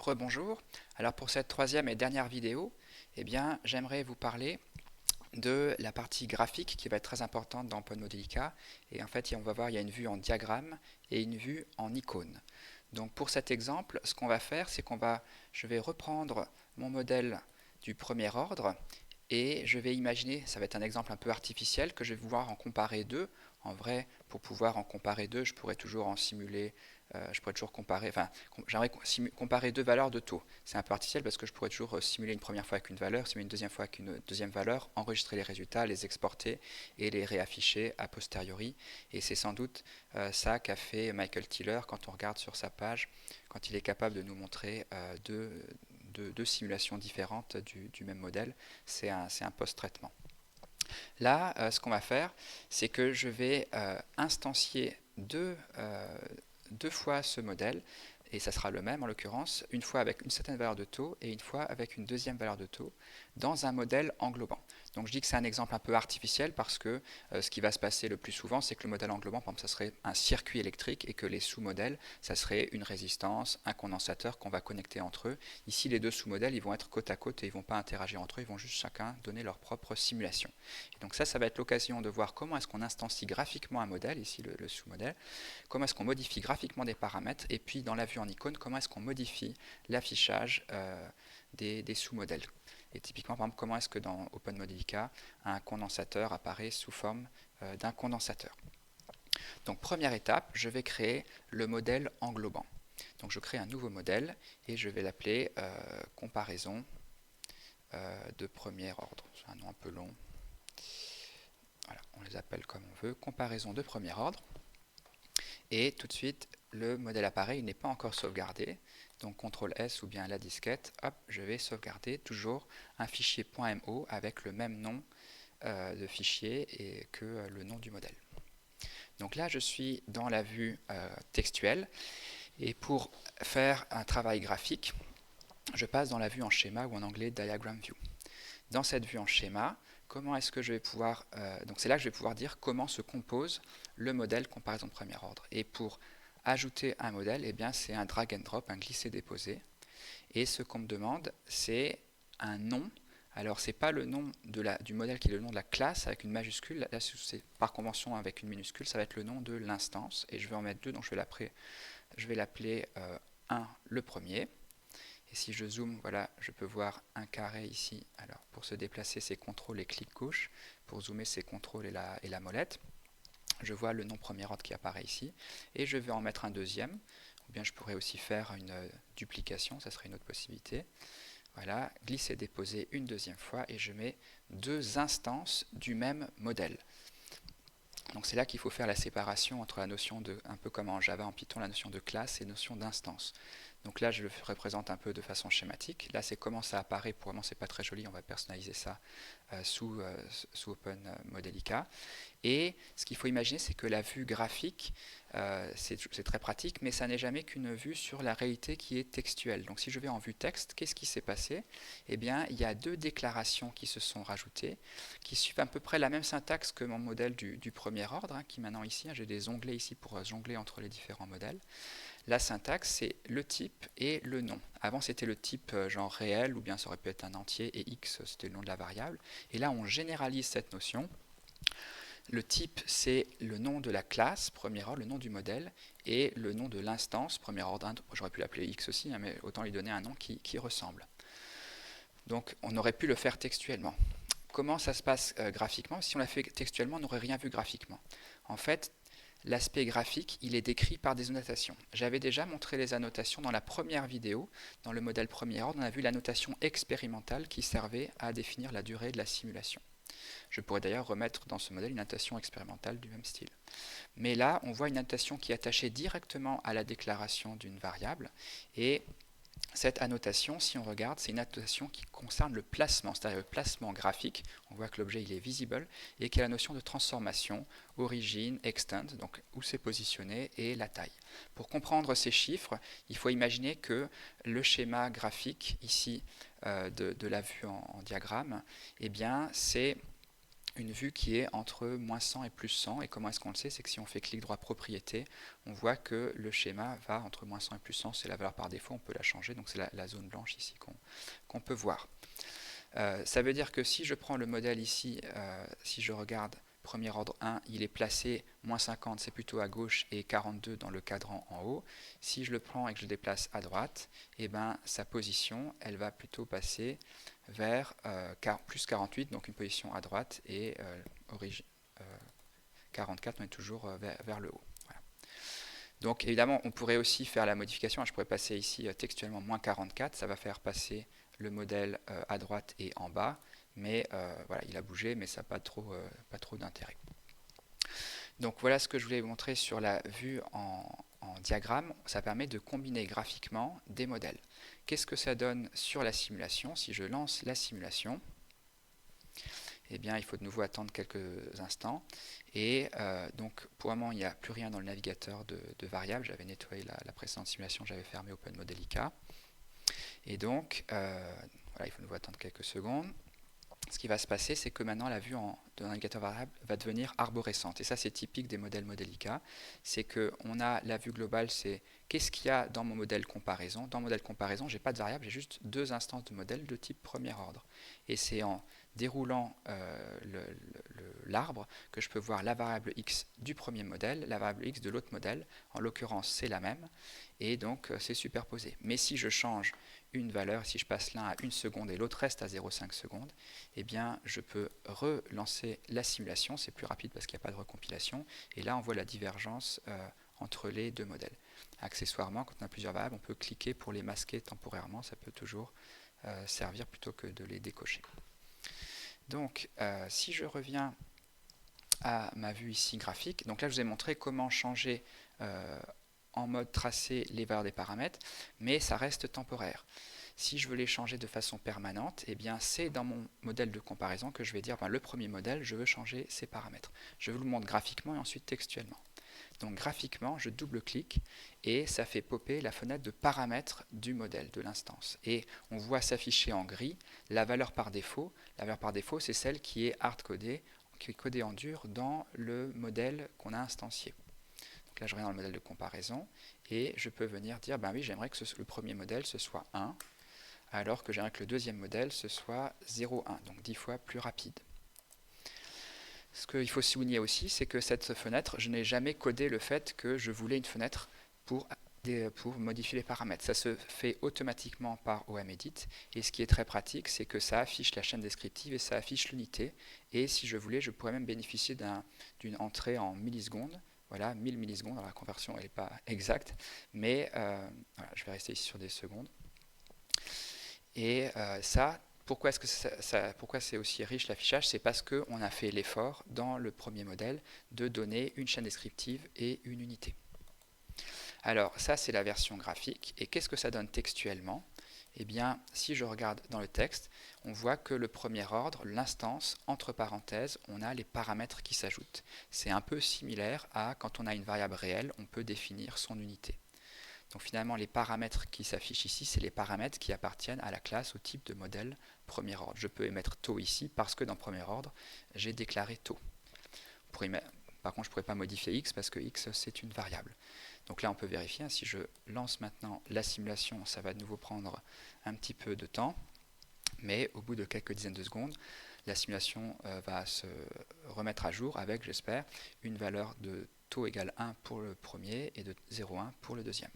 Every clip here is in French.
Rebonjour. Alors pour cette troisième et dernière vidéo, j'aimerais vous parler de la partie graphique qui va être très importante dans OpenModelica. Et en fait, on va voir, il y a une vue en diagramme et une vue en icône. Donc pour cet exemple, ce qu'on va faire, c'est je vais reprendre mon modèle du premier ordre et je vais imaginer, ça va être un exemple un peu artificiel, que je vais pouvoir en comparer deux. En vrai, pour pouvoir en comparer deux, je pourrais toujours en simuler, je pourrais toujours comparer, j'aimerais comparer deux valeurs de taux. C'est un peu artificiel parce que je pourrais toujours simuler une première fois avec une valeur, simuler une deuxième fois avec une deuxième valeur, enregistrer les résultats, les exporter et les réafficher a posteriori. Et c'est sans doute ça qu'a fait Michael Tiller quand on regarde sur sa page, quand il est capable de nous montrer deux simulations différentes du même modèle. C'est un post-traitement. Là, ce qu'on va faire, c'est que je vais instancier deux fois ce modèle, et ça sera le même en l'occurrence, une fois avec une certaine valeur de taux et une fois avec une deuxième valeur de taux, dans un modèle englobant. Donc je dis que c'est un exemple un peu artificiel parce que ce qui va se passer le plus souvent, c'est que le modèle englobant, par exemple, ça serait un circuit électrique et que les sous-modèles, ça serait une résistance, un condensateur qu'on va connecter entre eux. Ici, les deux sous-modèles, ils vont être côte à côte et ils ne vont pas interagir entre eux, ils vont juste chacun donner leur propre simulation. Et donc ça va être l'occasion de voir comment est-ce qu'on instancie graphiquement un modèle, ici le sous-modèle, comment est-ce qu'on modifie graphiquement des paramètres, et puis dans la vue en icône, comment est-ce qu'on modifie l'affichage des sous-modèles. Et typiquement, par exemple, comment est-ce que dans OpenModelica, un condensateur apparaît sous forme d'un condensateur. Donc première étape, je vais créer le modèle englobant. Donc je crée un nouveau modèle et je vais l'appeler comparaison de premier ordre. C'est un nom un peu long. Voilà, on les appelle comme on veut, comparaison de premier ordre. Et tout de suite, le modèle apparaît, il n'est pas encore sauvegardé. Donc CTRL S ou bien la disquette, hop, je vais sauvegarder toujours un fichier .mo avec le même nom de fichier et que le nom du modèle. Donc là, je suis dans la vue textuelle. Et pour faire un travail graphique, je passe dans la vue en schéma ou en anglais Diagram View. Dans cette vue en schéma, comment est-ce que je vais pouvoir... donc c'est là que je vais pouvoir dire comment se compose le modèle comparaison de premier ordre. Et pour ajouter un modèle, c'est un drag and drop, un glisser-déposer. Et ce qu'on me demande, c'est un nom. Alors, ce n'est pas le nom du modèle qui est le nom de la classe avec une majuscule. Là, c'est par convention avec une minuscule, ça va être le nom de l'instance. Et je vais en mettre deux, donc je vais l'appeler 1 le premier. Et si je zoome, voilà, je peux voir un carré ici. Alors, pour se déplacer, c'est CTRL et clic gauche. Pour zoomer, c'est CTRL et la molette. Je vois le nom premier ordre qui apparaît ici. Et je vais en mettre un deuxième. Ou bien je pourrais aussi faire une duplication, ça serait une autre possibilité. Voilà, glisser, déposer une deuxième fois. Et je mets deux instances du même modèle. Donc c'est là qu'il faut faire la séparation entre la notion de, un peu comme en Java, en Python, la notion de classe et la notion d'instance. Donc là, je le représente un peu de façon schématique. Là, c'est comment ça apparaît. Pour le moment, c'est pas très joli. On va personnaliser ça sous OpenModelica. Et ce qu'il faut imaginer, c'est que la vue graphique, c'est très pratique, mais ça n'est jamais qu'une vue sur la réalité qui est textuelle. Donc si je vais en vue texte, qu'est-ce qui s'est passé? Eh bien, il y a deux déclarations qui se sont rajoutées, qui suivent à peu près la même syntaxe que mon modèle du premier ordre, qui maintenant ici, j'ai des onglets ici pour jongler entre les différents modèles. La syntaxe, c'est le type et le nom. Avant, c'était le type genre réel, ou bien ça aurait pu être un entier, et x, c'était le nom de la variable. Et là, on généralise cette notion. Le type, c'est le nom de la classe, premier ordre, le nom du modèle, et le nom de l'instance, premier ordre. J'aurais pu l'appeler x aussi, mais autant lui donner un nom qui ressemble. Donc, on aurait pu le faire textuellement. Comment ça se passe graphiquement? Si on l'a fait textuellement, on n'aurait rien vu graphiquement. En fait, l'aspect graphique, il est décrit par des annotations. J'avais déjà montré les annotations dans la première vidéo. Dans le modèle premier ordre, on a vu l'annotation expérimentale qui servait à définir la durée de la simulation. Je pourrais d'ailleurs remettre dans ce modèle une annotation expérimentale du même style. Mais là, on voit une annotation qui est attachée directement à la déclaration d'une variable. Et cette annotation, si on regarde, c'est une annotation qui concerne le placement, c'est-à-dire le placement graphique. On voit que l'objet il est visible et qu'il y a la notion de transformation, origine, extent, donc où c'est positionné et la taille. Pour comprendre ces chiffres, il faut imaginer que le schéma graphique ici de la vue en diagramme, eh bien c'est une vue qui est entre moins 100 et plus 100. Et comment est-ce qu'on le sait? C'est que si on fait clic droit propriété, on voit que le schéma va entre moins 100 et plus 100. C'est la valeur par défaut, on peut la changer. Donc c'est la zone blanche ici qu'on peut voir. Ça veut dire que si je prends le modèle ici, si je regarde premier ordre 1, il est placé moins 50, c'est plutôt à gauche, et 42 dans le cadran en haut. Si je le prends et que je le déplace à droite, eh ben, sa position, elle va plutôt passer vers plus 48, donc une position à droite, et 44, on est toujours vers le haut. Voilà. Donc évidemment, on pourrait aussi faire la modification. Je pourrais passer ici textuellement moins 44, ça va faire passer le modèle à droite et en bas, mais voilà, il a bougé, mais ça n'a pas trop d'intérêt. Donc voilà ce que je voulais vous montrer sur la vue en diagramme. Ça permet de combiner graphiquement des modèles. Qu'est-ce que ça donne sur la simulation? Si je lance la simulation, eh bien, il faut de nouveau attendre quelques instants. Et donc, pour le moment, il n'y a plus rien dans le navigateur de variables. J'avais nettoyé la précédente simulation, j'avais fermé OpenModelica. Et donc, voilà, il faut de nouveau attendre quelques secondes. Ce qui va se passer, c'est que maintenant la vue de navigateur variable va devenir arborescente. Et ça, c'est typique des modèles Modelica. C'est qu'on a la vue globale, c'est qu'est-ce qu'il y a dans mon modèle comparaison. Dans mon modèle comparaison, je n'ai pas de variable, j'ai juste deux instances de modèle de type premier ordre. Et c'est en déroulant l'arbre que je peux voir la variable x du premier modèle, la variable x de l'autre modèle. En l'occurrence, c'est la même. Et donc, c'est superposé. Mais si je change une valeur, si je passe l'un à 1 seconde et l'autre reste à 0,5 secondes, eh bien, je peux relancer la simulation. C'est plus rapide parce qu'il n'y a pas de recompilation. Et là, on voit la divergence entre les deux modèles. Accessoirement, quand on a plusieurs variables, on peut cliquer pour les masquer temporairement. Ça peut toujours servir plutôt que de les décocher. Donc, si je reviens à ma vue ici graphique, donc là, je vous ai montré comment changer en mode tracé les valeurs des paramètres, mais ça reste temporaire. Si je veux les changer de façon permanente, eh bien c'est dans mon modèle de comparaison que je vais dire, le premier modèle, je veux changer ses paramètres. Je vous le montre graphiquement et ensuite textuellement. Donc graphiquement, je double-clique et ça fait popper la fenêtre de paramètres du modèle, de l'instance. Et on voit s'afficher en gris la valeur par défaut. La valeur par défaut, c'est celle qui est hard-codée, qui est codée en dur dans le modèle qu'on a instancié. Donc là, je reviens dans le modèle de comparaison et je peux venir dire, ben oui, j'aimerais que le premier modèle, ce soit 1, alors que j'aimerais que le deuxième modèle, ce soit 0,1, donc 10 fois plus rapide. Ce qu'il faut souligner aussi, c'est que cette fenêtre, je n'ai jamais codé le fait que je voulais une fenêtre pour modifier les paramètres. Ça se fait automatiquement par OMEdit, et ce qui est très pratique, c'est que ça affiche la chaîne descriptive et ça affiche l'unité, et si je voulais, je pourrais même bénéficier d'une entrée en millisecondes. Voilà, 1000 millisecondes, alors la conversion n'est pas exacte, mais voilà, je vais rester ici sur des secondes. Et ça, pourquoi c'est aussi riche l'affichage? C'est parce qu'on a fait l'effort dans le premier modèle de donner une chaîne descriptive et une unité. Alors ça, c'est la version graphique. Et qu'est-ce que ça donne textuellement? Eh bien, si je regarde dans le texte, on voit que le premier ordre, l'instance, entre parenthèses, on a les paramètres qui s'ajoutent. C'est un peu similaire à quand on a une variable réelle, on peut définir son unité. Donc finalement, les paramètres qui s'affichent ici, c'est les paramètres qui appartiennent à la classe, au type de modèle premier ordre. Je peux émettre taux ici parce que dans premier ordre, j'ai déclaré taux. Par contre, je ne pourrais pas modifier x parce que x, c'est une variable. Donc là, on peut vérifier. Si je lance maintenant la simulation, ça va de nouveau prendre un petit peu de temps. Mais au bout de quelques dizaines de secondes, la simulation va se remettre à jour avec, j'espère, une valeur de taux égale 1 pour le premier et de 0,1 pour le deuxième.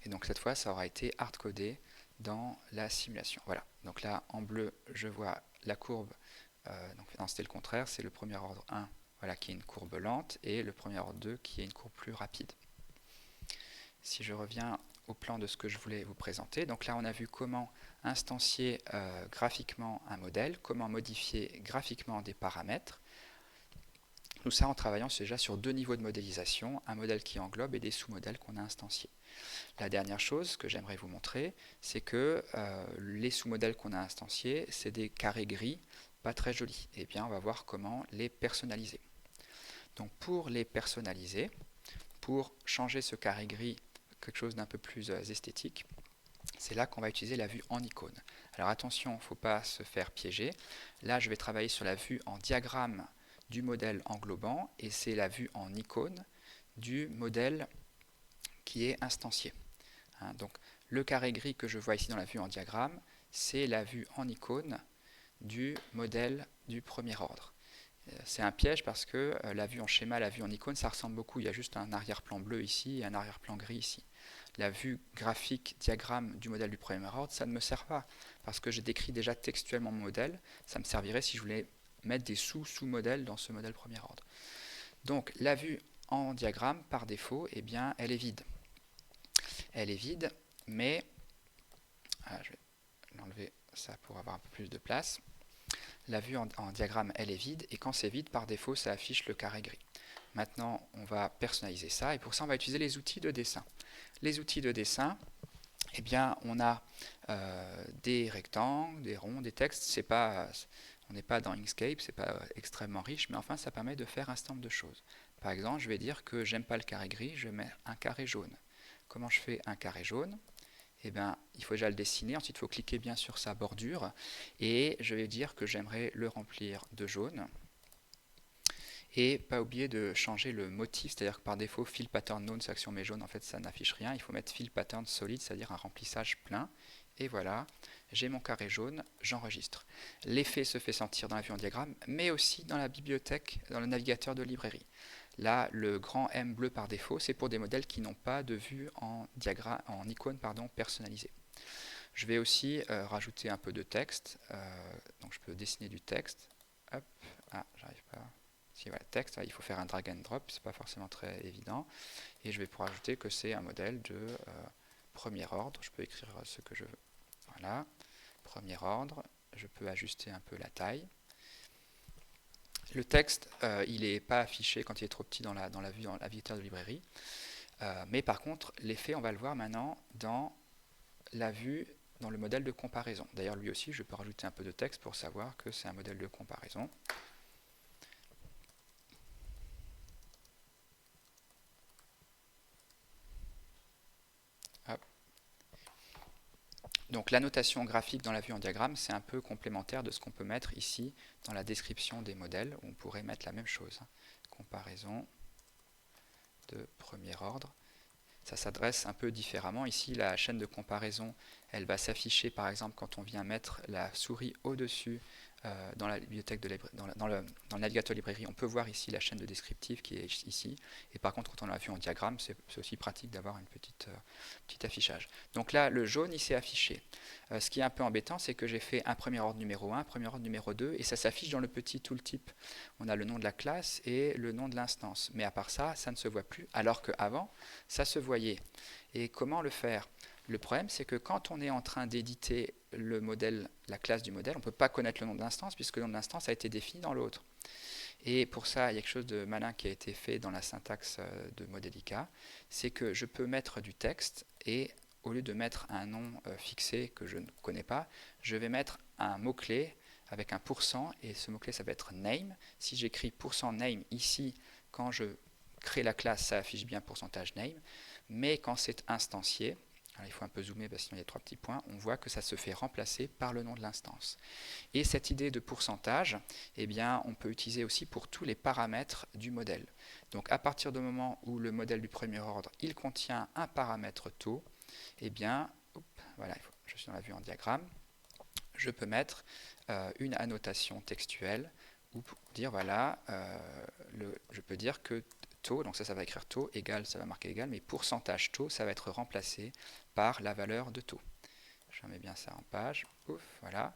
Et donc cette fois, ça aura été hard-codé dans la simulation. Voilà. Donc là, en bleu, je vois la courbe. Donc c'était le contraire. C'est le premier ordre 1 voilà, qui est une courbe lente et le premier ordre 2 qui est une courbe plus rapide. Si je reviens au plan de ce que je voulais vous présenter, donc là on a vu comment instancier graphiquement un modèle, comment modifier graphiquement des paramètres. Tout ça en travaillant déjà sur deux niveaux de modélisation, un modèle qui englobe et des sous-modèles qu'on a instanciés. La dernière chose que j'aimerais vous montrer, c'est que les sous-modèles qu'on a instanciés, c'est des carrés gris, pas très jolis. Et bien on va voir comment les personnaliser. Donc pour les personnaliser, pour changer ce carré gris quelque chose d'un peu plus esthétique, c'est là qu'on va utiliser la vue en icône. Alors attention, il ne faut pas se faire piéger. Là, je vais travailler sur la vue en diagramme du modèle englobant, et c'est la vue en icône du modèle qui est instancié. Hein, donc le carré gris que je vois ici dans la vue en diagramme, c'est la vue en icône du modèle du premier ordre. C'est un piège parce que la vue en schéma, la vue en icône, ça ressemble beaucoup. Il y a juste un arrière-plan bleu ici et un arrière-plan gris ici. La vue graphique, diagramme du modèle du premier ordre, ça ne me sert pas parce que j'ai décrit déjà textuellement mon modèle. Ça me servirait si je voulais mettre des sous-sous-modèles dans ce modèle premier ordre. Donc la vue en diagramme, par défaut, eh bien, elle est vide. Elle est vide, mais je vais l'enlever ça pour avoir un peu plus de place. La vue en diagramme, elle est vide, et quand c'est vide, par défaut, ça affiche le carré gris. Maintenant, on va personnaliser ça, et pour ça, on va utiliser les outils de dessin. Les outils de dessin, eh bien, on a des rectangles, des ronds, des textes. On n'est pas dans Inkscape, c'est pas extrêmement riche, mais enfin, ça permet de faire un certain nombre de choses. Par exemple, je vais dire que j'aime pas le carré gris, je mets un carré jaune. Comment je fais un carré jaune? Eh bien, il faut déjà le dessiner, ensuite il faut cliquer bien sur sa bordure, et je vais dire que j'aimerais le remplir de jaune. Et pas oublier de changer le motif, c'est-à-dire que par défaut, fill pattern none, section mais jaune, en fait ça n'affiche rien. Il faut mettre fill pattern solide, c'est-à-dire un remplissage plein. Et voilà, j'ai mon carré jaune, j'enregistre. L'effet se fait sentir dans la vue en diagramme, mais aussi dans la bibliothèque, dans le navigateur de librairie. Là, le grand M bleu par défaut, c'est pour des modèles qui n'ont pas de vue en icône personnalisée. Je vais aussi rajouter un peu de texte. Donc je peux dessiner du texte. Hop, j'arrive pas. Si voilà, texte, il faut faire un drag and drop, c'est pas forcément très évident. Et je vais pouvoir ajouter que c'est un modèle de premier ordre. Je peux écrire ce que je veux. Voilà, premier ordre. Je peux ajuster un peu la taille. Le texte, il n'est pas affiché quand il est trop petit dans la vue en navigateur de librairie. Mais par contre, l'effet, on va le voir maintenant dans la vue, dans le modèle de comparaison. D'ailleurs, lui aussi, je peux rajouter un peu de texte pour savoir que c'est un modèle de comparaison. Hop. Donc la notation graphique dans la vue en diagramme, c'est un peu complémentaire de ce qu'on peut mettre ici dans la description des modèles, où on pourrait mettre la même chose. Comparaison de premier ordre. Ça s'adresse un peu différemment. Ici, la chaîne de comparaison, elle va s'afficher par exemple quand on vient mettre la souris au-dessus dans la bibliothèque dans le navigateur librairie. On peut voir ici la chaîne de descriptif qui est ici. Et par contre, quand on l'a vu en diagramme, c'est aussi pratique d'avoir une petit affichage. Donc là, le jaune, il s'est affiché. Ce qui est un peu embêtant, c'est que j'ai fait un premier ordre numéro 1, premier ordre numéro 2, et ça s'affiche dans le petit tooltip. On a le nom de la classe et le nom de l'instance. Mais à part ça, ça ne se voit plus, alors qu'avant, ça se voyait. Et comment le faire? Le problème, c'est que quand on est en train d'éditer le modèle, la classe du modèle, on ne peut pas connaître le nom de l'instance puisque le nom de l'instance a été défini dans l'autre. Et pour ça, il y a quelque chose de malin qui a été fait dans la syntaxe de Modelica, c'est que je peux mettre du texte et au lieu de mettre un nom fixé que je ne connais pas, je vais mettre un mot-clé avec un %, et ce mot-clé, ça va être name. Si j'écris %name ici, quand je crée la classe, ça affiche bien %name, mais quand c'est instancié, alors il faut un peu zoomer parce que sinon il y a 3 petits points, on voit que ça se fait remplacer par le nom de l'instance. Et cette idée de pourcentage, eh bien, on peut utiliser aussi pour tous les paramètres du modèle. Donc à partir du moment où le modèle du premier ordre, il contient un paramètre taux, eh bien, voilà, je suis dans la vue en diagramme, je peux mettre une annotation textuelle ou pour dire, voilà, je peux dire que taux, donc ça va écrire taux, égal, ça va marquer égal, mais pourcentage taux, ça va être remplacé par la valeur de taux. Je mets bien ça en page, ouf, voilà.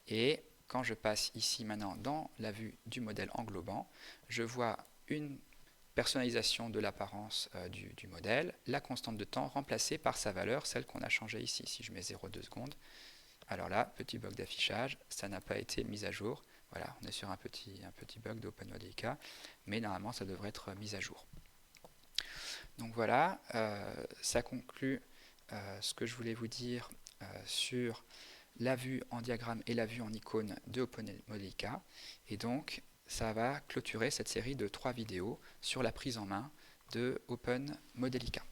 Et quand je passe ici maintenant dans la vue du modèle englobant, je vois une personnalisation de l'apparence du modèle, la constante de temps remplacée par sa valeur, celle qu'on a changée ici. Si je mets 0,2 secondes, alors là, petit bug d'affichage, ça n'a pas été mis à jour. Voilà, on est sur un petit bug d'OpenModelica, mais normalement ça devrait être mis à jour. Donc voilà, ça conclut ce que je voulais vous dire sur la vue en diagramme et la vue en icône de OpenModelica. Et donc, ça va clôturer cette série de 3 vidéos sur la prise en main de OpenModelica.